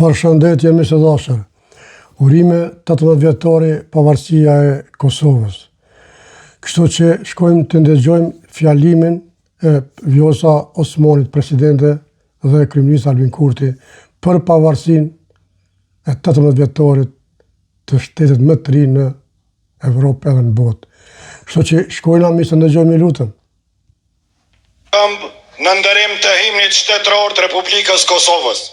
Përshëndetje miq të dashur. Urime 18 vjetori pavarësia e Kosovës. Kështu që shkojmë të ndëgjojmë fjalimin e Vjosa Osmanit, presidente dhe kryeminist Albin Kurti, për pavarësinë e 18 vjetorit të shtetit më të ri në Evropë edhe në botë. Kështu që shkojmë miq të ndëgjojmë, lutëm. Në ndërim të himnit shtetëror të Republikës Kosovës.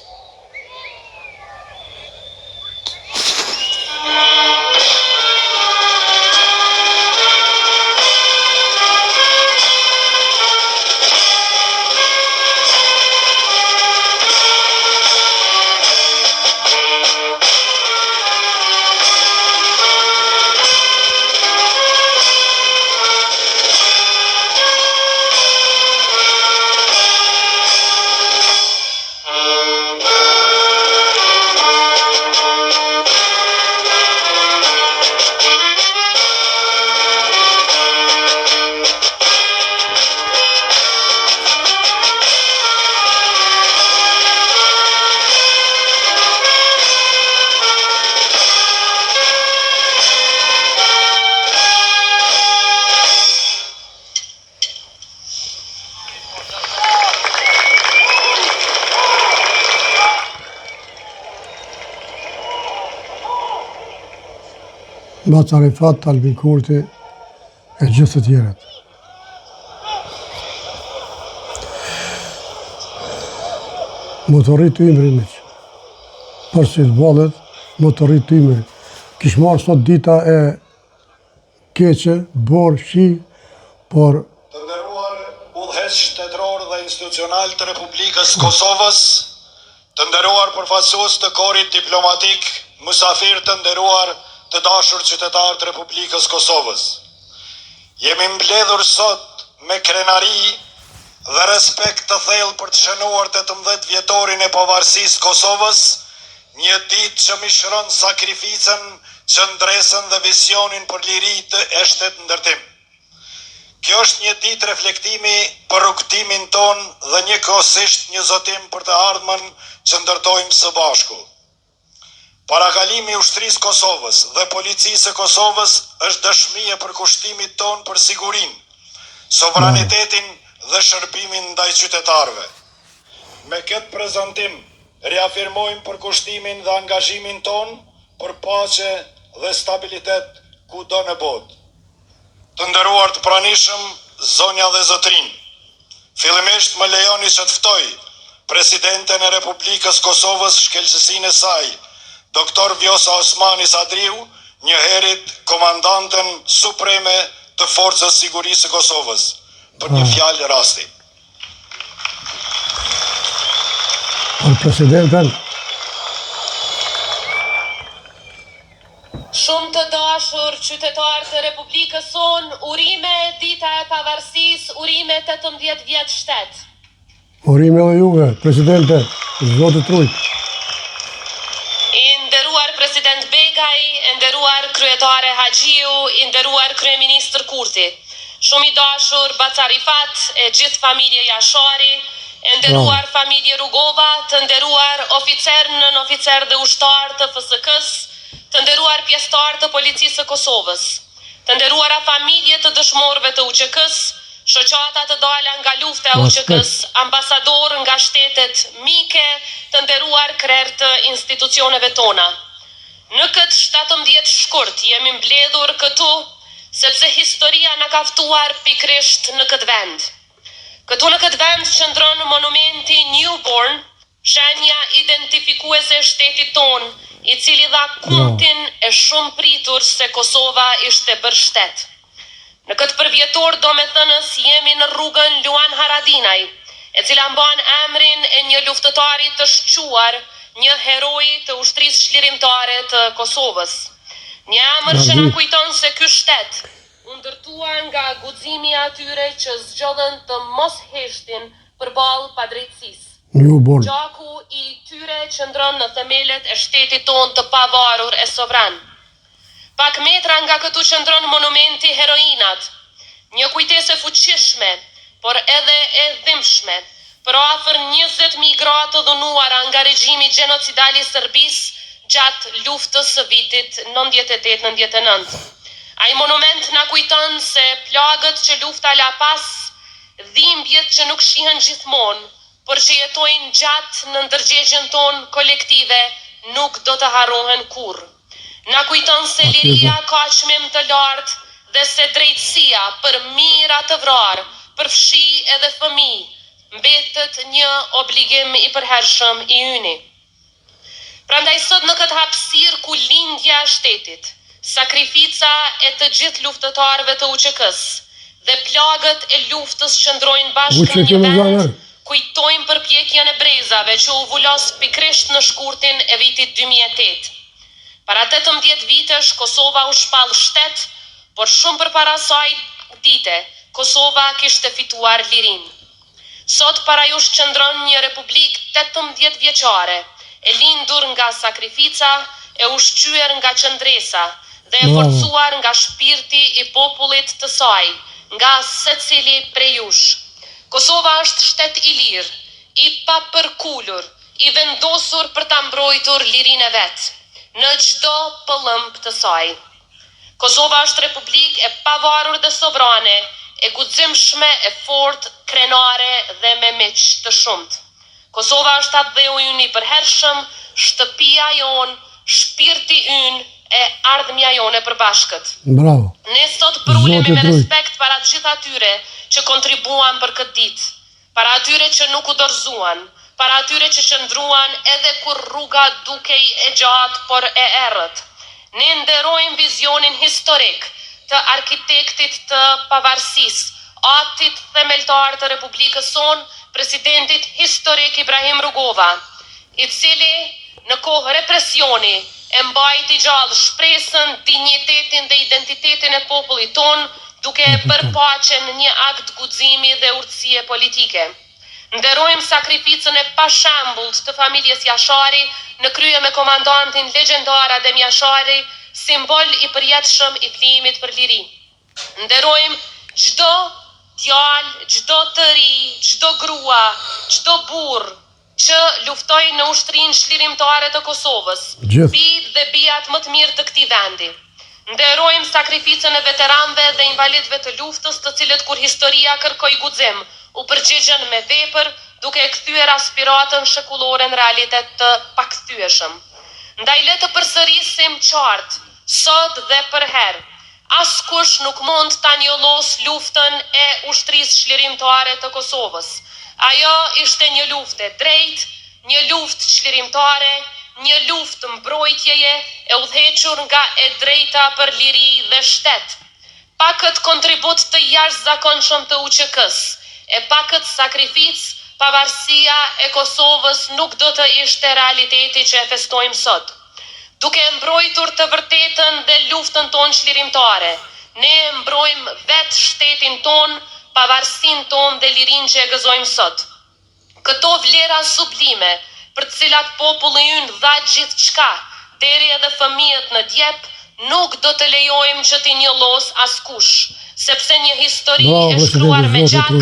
Baca Rifat, Albin Kurti e gjithë të tjerët. Motorit të imri miq. Për si të ballet, motorit të imri. Kish marrë sot dita e keqe, borë, shi, por... Të nderuar udhëheqës shtetëror dhe institucional të Republikës Kosovës, të nderuar përfaqësues të korit diplomatik, mysafir të nderuar të dashur qytetarë të Republikës Kosovës. Jemi mbledhur sot me krenari dhe respekt të thellë për të shënuar 18 vjetorin e pavarësisë Kosovës, një ditë që mishron sakrificën, qëndresën dhe visionin për liri të eshtet ndërtim. Kjo është një ditë reflektimi për rrugtimin ton dhe njëkohësisht një zotim për të ardhmen që ndërtojmë së bashku. Parakalimi i ushtrisë Kosovës dhe policisë së Kosovës është dëshmi e përkushtimit ton për sigurinë, sovranitetin dhe shërbimin ndaj qytetarëve. Me këtë prezantim reafirmojmë përkushtimin dhe angazhimin ton për paqe dhe stabilitet kudo në botë. Të nderuar të pranishëm, zonja dhe zotrinj, fillimisht më lejoni që të ftoj Presidenten e Republikës Kosovës, shkelësinë e saj, Doktor Vjosa Osmani Sadriu, njëherët komandantën supreme të Forcës Sigurisë së Kosovës, për një fjalë rasti. Për presidenten. Shumë të dashur qytetarë të Republikës sonë, urime dita e pavarësisë, urime 18 vjet shtet. Urime dhe juve, presidente, zotë trujt. President Begaj, nderuar kryetare Haxhiu, nderuar kryeministër Kurti, shumë i dashur Baca Rifat, e gjithë familje Jashari, nderuar familje Rugova, të nderuar oficer nën oficer dhe ushtar të FSK-s, të nderuar pjesëtar të policisë së Kosovës, të nderuara familje të dëshmorëve të UÇK-s, shoqata të dala nga lufta e UÇK-s, ambasador nga shtetet mike, të nderuar krerë të institucioneve tona. Në këtë 17 shkurt jemi mbledhur këtu, sepse historia na ka ftuar pikrisht në këtë vend. Këtu në këtë vend qëndron monumenti Newborn, shenja identifikuese e shtetit ton, i cili dha kumtin e shumë pritur se Kosova ishte bërë shtet. Në këtë përvjetor domethënës jemi në rrugën Luan Haradinaj, e cila mban emrin e një luftëtari të shquar, një heroi të ushtrisë çlirimtare të Kosovës. Një emër që na kujton se ky shtet u ndërtua nga guximi i atyre që zgjodhen të mos heshtin përballë padrejtësisë. Gjaku i tyre qëndron në themelet e shtetit ton të pavarur e sovran. Pak metra nga këtu qëndron monumenti Heroinat, një kujtesë fuqishme, por edhe e dhimbshme, për afër 20.000 gra të dhunuara nga regjimi gjenocidal i Serbisë gjatë luftës së vitit 98-99. Ai monument na kujton se plagët që lufta la pas, dhimbjet që nuk shihen gjithmonë, por që jetojnë gjatë në ndërgjegjen tonë kolektive, nuk do të harrohen kurrë. Na kujton se liria ka çmim të lartë dhe se drejtësia për mira të vrarë, për fshi edhe fëmijë, mbetet një obligim i përhershëm i yni. Prandaj sot në këtë hapësirë ku lindja e shtetit, sakrifica e të gjithë luftëtarëve të UÇK-s dhe plagët e luftës që ndrojnë bashkë në një vend, kujtojmë përpjekjen e brezave që u vulos pikrisht në shkurtin e vitit 2008. Para 18 vitesh Kosova u shpall shtet, por shumë përpara saj dite Kosova kishte fituar lirinë. Sot para ju shqëndron një republikë 18 vjeçare, e lindur nga sakrifica, e ushqyer nga qëndresa dhe e forcuar nga shpirti i popullit të saj, nga secili prej jush. Kosova është shtet i lirë, i papërkulur, i vendosur për ta mbrojtur lirinë e vet, në çdo pëllëmp të saj. Kosova është republikë e pavarur dhe sovrane, e guximshme, e fortë, krenare dhe me miq të shumt. Kosova është atë ynë i përhershëm, shtëpia jon, shpirti ynë e ardhmja jone përbashkët. Bravo. Ne sot përulemi me respekt para të gjithë atyre që kontribuan për këtë ditë, para atyre që nuk u dorëzuan, para atyre që qëndruan edhe kur rruga dukej e gjatë por e errët. Ne nderojmë vizionin historik të arkitektit të pavarësisë, atit themeltar të Republikës sonë, presidentit historik Ibrahim Rugova, i cili në kohë represioni e mbajti gjallë shpresën, dinjitetin dhe identitetin e popullit tonë, duke e bërë paqen në një akt guximi dhe urtësie politike. Nderojmë sakrificën e pashembullt të familjes Jashari në krye me komandantin legjendar Adem Jashari, simbol i përjetshëm i kthimit për liri. Nderojmë çdo djalë, çdo të ri, çdo grua, çdo burr që luftoi në ushtrinë çlirimtare të Kosovës, bijtë dhe bijat më të mirë të këtij vendi. Nderojmë sakrificën e veteranëve dhe invalidëve të luftës, të cilët kur historia kërkoi guxim, u përgjigjën me vepër, duke kthyer aspiratën shekullore në realitet të pakthyeshëm. Ndaj le të përsërisim qartë, sot dhe përherë, askush nuk mund ta njollos luftën e ushtrisë çlirimtare të Kosovës. Ajo ishte një luftë e drejtë, një luftë çlirimtare, një luftë mbrojtjeje e udhëhequr nga e drejta për liri dhe shtet. Pa këtë kontribut të jashtëzakonshëm të UÇK-s, e pa këtë sakrificë, pavarësia e Kosovës nuk do të ishte realiteti që e festojmë sot. Duke mbrojtur të vërtetën dhe luftën tonë çlirimtare, ne mbrojmë vetë shtetin tonë, pavarësinë tonë dhe lirinë që e gëzojmë sot. Këto vlera sublime, për të cilat populli ynë dha gjithçka, deri edhe fëmijët në djep, nuk do të lejojmë që t'i njollos askush, sepse një histori e shkruar me gjak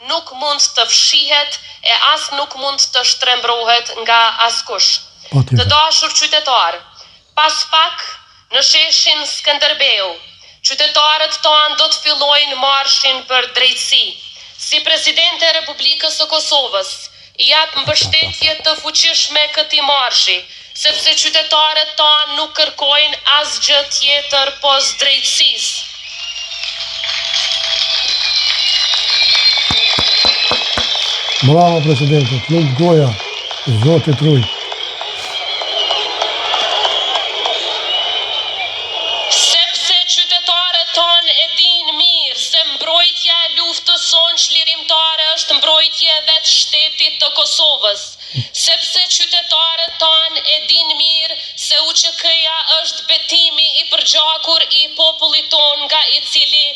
nuk mund të fshihet e as nuk mund të shtrembrohet nga askush. Të dashur qytetarë, pas pak në sheshin Skënderbeu, qytetarët tonë do të fillojnë marshin për drejtësi. Si presidente e Republikës së Kosovës, jap mbështetje të fuqishme këtij marshi, sepse qytetarët tonë nuk kërkojnë asgjë tjetër pos drejtësisë. Bravo presidente, nuk goja, Zotit ruaj. Sepse qytetarët tonë e dinë mirë se mbrojtja e luftës sonë çlirimtare është mbrojtje e vetë shtetit të Kosovës. Sepse qytetarët tonë e dinë mirë se UÇK-ja është betimi i përgjakur i popullit tonë, nga i cili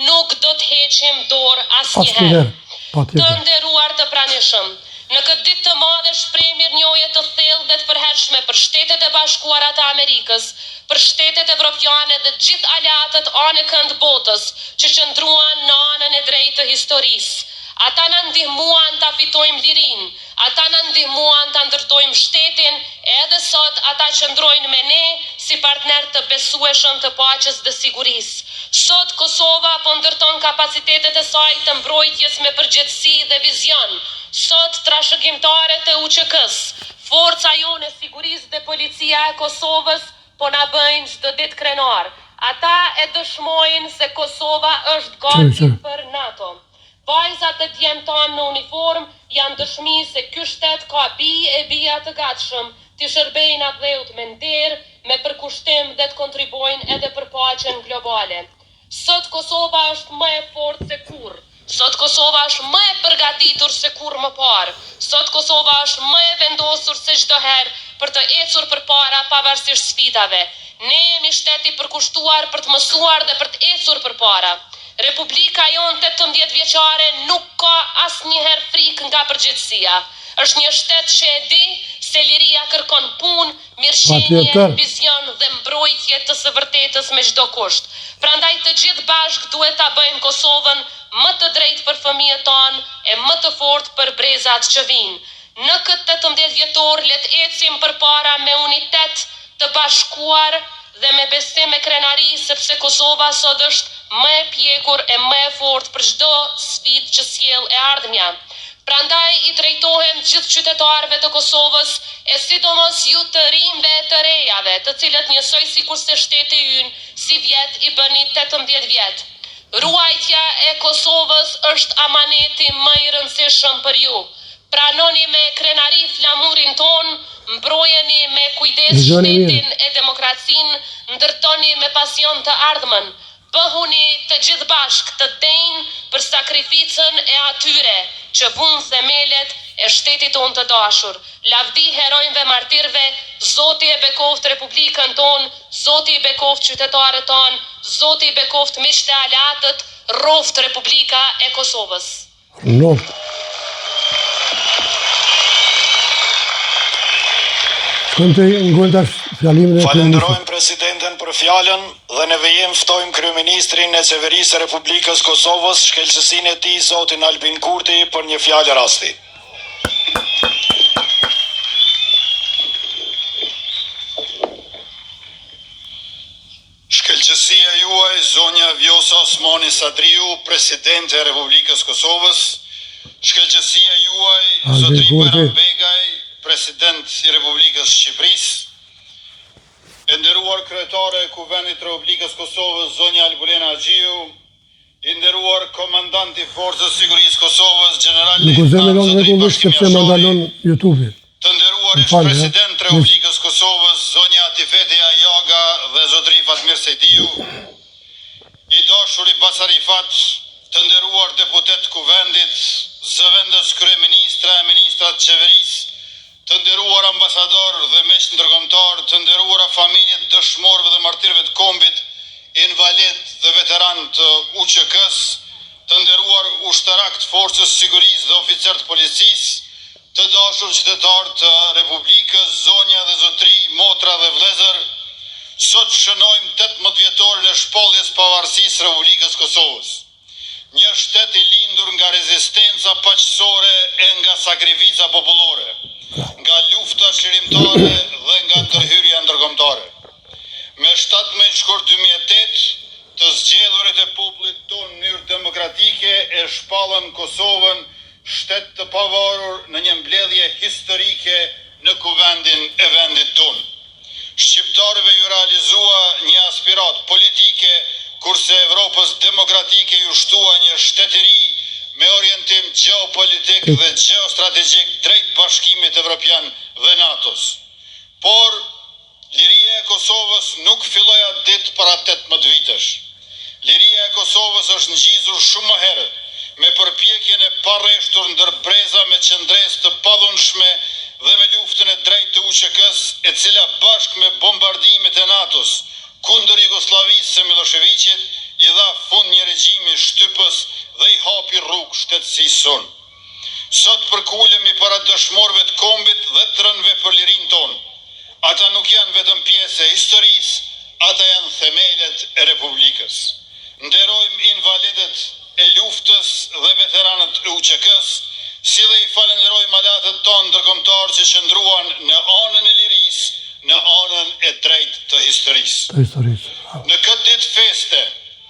nuk do të heqim dorë asnjëherë. Të nderuar të pranishëm, në këtë ditë të madhe shpreh mirënjohje të thellë dhe të përhershme për Shtetet e Bashkuara të Amerikës, për shtetet evropiane dhe të gjithë aleatët anë kënd botës që qëndruan në anën e drejtë të historisë. Ata na ndihmuan ta fitojmë lirinë, ata na ndihmuan ta ndërtojmë shtetin, edhe sot ata qëndrojnë me ne si partner të besueshëm të paqes dhe sigurisë. Sot Kosova po ndërton kapacitetet e saj të mbrojtjes me përgjegjësi dhe vizion. Sot trashëgimtare të UÇK-s, forca jone sigurisë dhe policia e Kosovës po na bëjnë çdo ditë krenar. Ata e dëshmojnë se Kosova është gati për NATO. Vajzat e djemt tanë në uniform janë dëshmi se ky shtet ka e bija të gatshëm të shërbejnë atdheut me nder, me përkushtim dhe të kontribojnë edhe për paqen globale. Sot Kosova është më e fortë se kurrë. Sot Kosova është më e përgatitur se kurrë më parë. Sot Kosova është më e vendosur se çdo herë për të ecur përpara pavarësisht sfidave. Ne jemi shtet i përkushtuar për të mësuar dhe për të ecur përpara. Republika jonë 18 vjeçare nuk ka asnjëherë frikë nga përgjegjësia. Është një shtet që e di se liria kërkon punë, mirëqenie, vizion dhe mbrojtje të së vërtetës me çdo kusht. Prandaj të gjithë bashkë duhet ta bëjmë Kosovën më të drejtë për fëmijët tanë e më të fortë për brezat që vinë. Në këtë 18 vjetor le të ecim përpara me unitet të bashkuar dhe me besim e krenari, sepse Kosova sot është më e pjekur e më e fortë për çdo sfidë që sjell e ardhmja. Prandaj i drejtohem gjithë qytetarëve të Kosovës e sidomos ju të rinjve e të rejave, të cilët njësoj sikur se shteti ynë si vjet i bëni 18 vjet. Ruajtja e Kosovës është amaneti më i rëndësishëm për ju. Pranoni me krenari flamurin ton, mbrojeni me kujdes shtetin e demokracinë, ndërtoni me pasion të ardhmen. Bëhuni të gjithë bashkë të denjë për sakrificën e atyre që vunë themelet e shtetit tonë të dashur. Lavdi herojnëve martirëve, Zoti e bekoft Republikën tonë, Zoti i bekoft qytetarët tonë, Zoti i bekoft miqtë e aleatët, roft Republika e Kosovës. Roft. Falenderojmë presidenten për fjalën dhe në vijim ftojmë kryeministrin e Qeverisë së Republikës Kosovës, shkelqësinë e tij zotin Albin Kurti për një fjalë rasti. Shkelqësia juaj zonja Vjosa Osmani Sadriu, presidente e Republikës Kosovës, shkelqësia juaj zotri Bajram Begaj, president i Republikës Shqipërisë, e nderuar kryetare e Kuvendit të Republikës Kosovës, zonja Albulena Haxhiu, i nderuar komandant i Forcës Sigurisë Kosovës, general lejtnant zotri Bashkim Jashori, të nderuar ish president të Republikës Kosovës, zonja Atifete Jaga dhe zotri Fatmir Sejdiu, i dashuri Basarifat, të nderuar deputet Kuvendit, zëvendës kryeministra e ministrat qeverisë, të nderuar ambasador dhe miq ndërkombëtar, të nderuara familjet dëshmorëve dhe martirëve të kombit, invalid dhe veteran të UÇK-s, të nderuar ushtarak të Forcës Sigurisë dhe oficer të policisë, të dashur qytetar të Republikës, zonja dhe zotri, motra dhe vëllezër, sot shënojmë 18 vjetorin e shpalljes pavarësisë së Republikës Kosovës. Një shtet i lindur nga rezistenca paqësore e nga sakrifica popullore, nga lufta shërimtare dhe nga ndërhyrja ndërkombëtare. Me 17 shkurt 2008, të zgjedhurit e popullit tonë në mënyrë demokratike e shpallën Kosovën shtet të pavarur në një mbledhje historike në kuvendin e vendit tonë. Shqiptarëve ju realizua një aspirat politike, kurse Evropës demokratike ju shtua një shtetëri me orientim geopolitik dhe geostrategjik drejt Bashkimit Evropian dhe NATO-s. Por, liria e Kosovës nuk filloi atë ditë para 18 vitesh. Liria e Kosovës është ngjizur shumë më herët, me përpjekjen e parreshtur ndër breza me qëndresë të padhunshme dhe me luftën e drejtë të UÇK-s, e cila bashkë me bombardimet e NATO-s kundër Jugosllavisë së Miloševićit i dha fund një regjimi shtypës dhe i hapi rrugë shtetësisë sonë. Sot përkulemi para dëshmorëve të kombit dhe të rënëve për lirinë tonë. Ata nuk janë vetëm pjesë e historisë, ata janë themelet e Republikës. Nderojmë invalidët e luftës dhe veteranët e UÇK-s. aliatët tonë ndërkombëtar që qëndruan në anën e lirisë, në anën e drejtë të historisë. Në këtë ditë feste,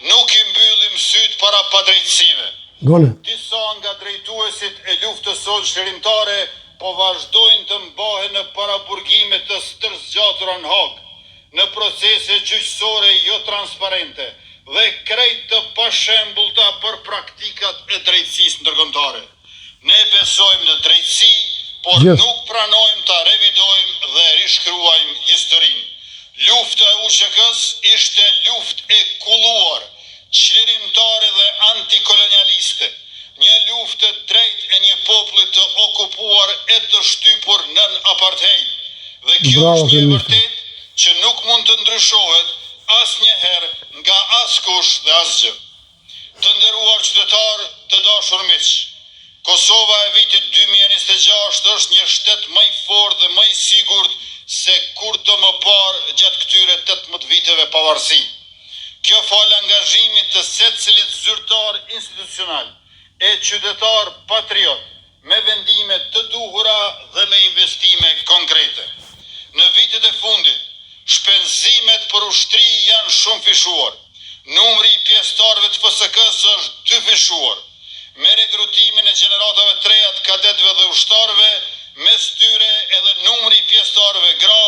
nuk i mbyllim syt para padrejtësive. Disa nga drejtuesit e luftës sonë shërimtare po vazhdojnë të mbahen në paraburgime të stërzgjatura në Hag, në procese gjyqësore jo transparente dhe krejt të pashembullta për praktikat e drejtësisë ndërkombëtare. Ne besojmë në drejtësi, por nuk pranojmë ta revidojmë dhe rishkruajmë historinë. Lufta e UÇK-s ishte luftë e kulluar, çlirimtare dhe antikolonialiste, një luftë e drejtë e një populli të okupuar e të shtypur nën apartheid. Dhe kjo është një vërtet që nuk mund të ndryshohet asnjëherë nga askush dhe asgjë. Të nderuar qytetarë, të dashur miq, Kosova e vitit 2026 është një shtet më i fortë dhe më i sigurt se kurdo më parë gjatë këtyre 18 viteve pavarësi. Kjo fal angazhimit të secilit zyrtar institucional e qytetar patriot me vendime të duhura dhe me investime konkrete. Në vitet e fundit, shpenzimet për ushtri janë shumë fishuar. Numri i pjesëtarëve të FSK-s është dyfishuar. Me rekrutimin e gjeneratave të reja të kadetëve dhe ushtarëve, mes tyre edhe numri i pjesëtarëve gra,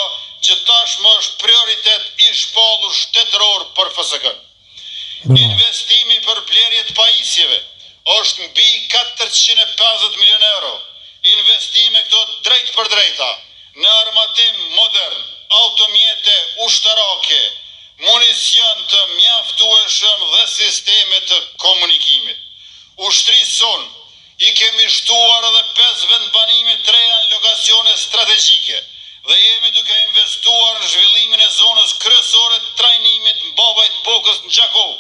që tashmë është prioritet i shpallur shtetëror për FSK-n. Investimi për blerje të pajisjeve është mbi 450 milion euro. Investime këto drejt për drejta në armatim modern, automjete ushtarake, municion të mjaftueshëm dhe sisteme të komunikimit. Ushtrisë sonë i kemi shtuar edhe 5 vendbanime të reja në lokacione strategjike dhe jemi duke investuar në zhvillimin e zonës kryesore të trajnimit mbabajt Bokës në Gjakov,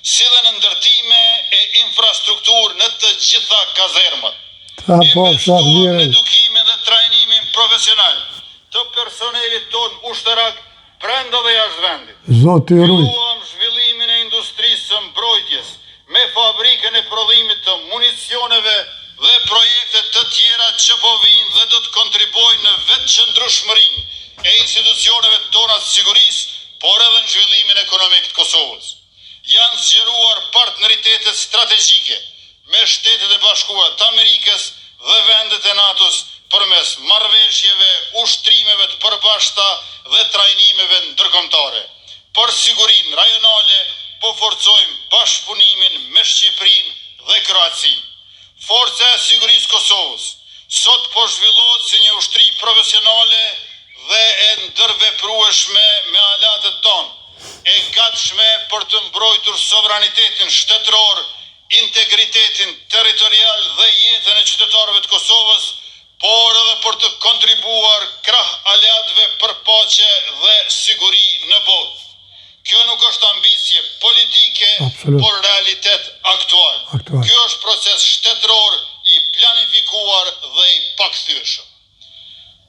si dhe në ndërtime e infrastrukturë në të gjitha kazermat. Investuar në edukimin dhe trajnimin profesional të personelit ton ushtarak brenda dhe jashtë vendit. Filluam zhvillimin e industrisë së mbrojtjes me fabrikën e prodhimit të municioneve dhe projekte të tjera që po vijnë dhe do të kontribojnë në vetëqëndrueshmërinë e institucioneve tona të sigurisë, por edhe në zhvillimin ekonomik të Kosovës. Janë zgjeruar partneritetet strategjike me Shtetet e Bashkuara të Amerikës dhe vendet e NATO-s përmes marrëveshjeve, ushtrimeve të përbashkëta dhe trajnimeve ndërkombëtare. Për sigurinë rajonale po forcojmë bashkëpunimin me Shqipërinë dhe Kroacinë. Forca e sigurisë Kosovës sot po zhvillohet si një ushtri profesionale dhe e ndërveprueshme me alatët tonë, e gatshme për të mbrojtur sovranitetin shtetëror, integritetin territorial dhe jetën e qytetarëve të Kosovës, por edhe për të kontribuar krah aleatëve për paqe dhe siguri në botë. Kjo nuk është ambicie politike, por realitet aktual. Kjo është proces shtetëror i planifikuar dhe i pakthyeshëm.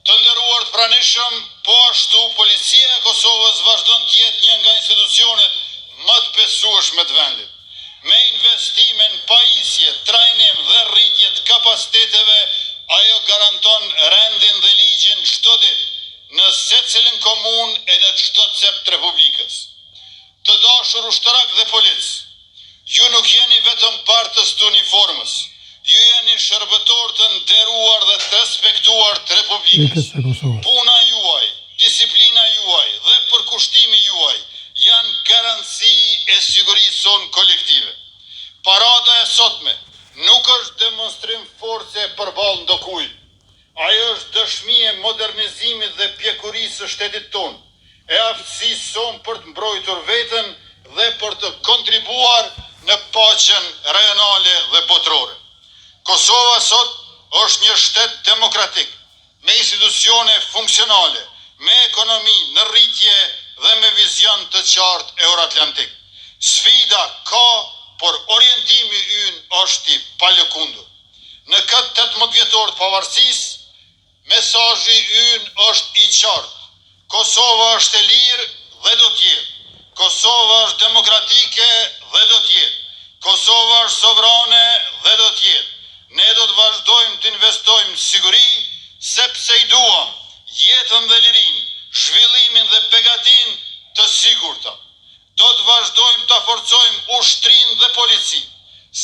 Të nderuar të pranishëm, po ashtu policia e Kosovës vazhdon të jetë një nga institucionet më të besueshme të vendit. Me investime në pajisje, trajnim dhe rritje të kapaciteteve, ajo garanton rendin dhe ligjin çdo ditë në secilin komun e në çdo cep të Republikës. Të dashur ushtarak dhe polic, ju nuk jeni vetëm bartës të uniformës, ju jeni shërbëtor të nderuar dhe të respektuar të Republikës. Puna juaj, disiplina juaj dhe përkushtimi juaj janë garanci e sigurisë sonë kolektive. Parada e sotme nuk është demonstrim force përballë ndokujt. Ajo është dëshmi e modernizimit dhe pjekurisë së shtetit tonë, e aftësisë sonë për të mbrojtur veten dhe për të kontribuar në paqen rajonale dhe botërore. Kosova sot është një shtet demokratik, me institucione funksionale, me ekonomi në rritje dhe me vizion të qartë euroatlantik. Sfida ka, por orientimi ynë është i palëkundur. Në këtë 18 vjetor të pavarësisë, mesazhi ynë është i qartë. Kosova është e lirë dhe do të jetë. Kosova është demokratike dhe do të jetë. Kosova është sovrane dhe do të jetë. Ne do të vazhdojmë të investojmë në siguri, sepse i duam jetën dhe lirin, zhvillimin dhe begatin të sigurta. Do të vazhdojmë të forcojmë ushtrin dhe policin,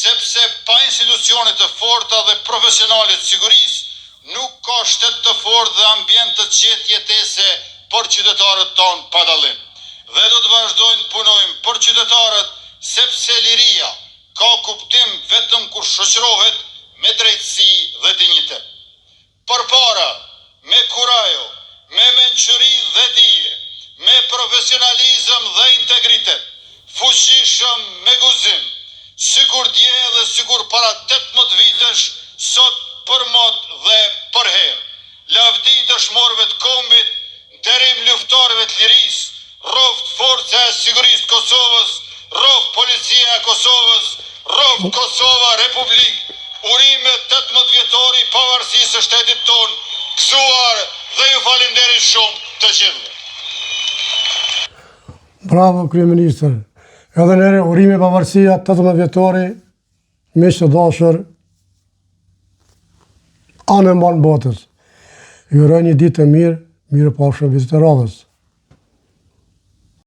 sepse pa institucionet të forta dhe profesionale të sigurisë nuk ka shtet të fortë dhe ambient të qetë jetese për qytetarët tonë pa dallim. Dhe do të vazhdojmë të punojmë për qytetarët, sepse liria ka kuptim vetëm kur shoqërohet me drejtësi dhe dinjitet. Përpara, me kurajo, me mençuri dhe dije, me profesionalizëm dhe integritet, fuqishëm me guzim, sikur dje dhe sikur para 18 vitesh, sot për mot dhe për herë. Lavdi dëshmorëve të kombit, nderim luftarëve të lirisë, rroft forca e sigurisë të Kosovës, rroft policia e Kosovës, rroft Kosova Republikë, urime 18 vjetori pavarësisë së shtetit tonë, gëzuar dhe ju falenderoj shumë të gjithëve. Bravo, kryeministër. Edhe nere urime pavarësia 18 vjetori, miq të dashur, anë mban botës. Ju uroj një ditë të mirë, mirë pafshim vizitë të radhës.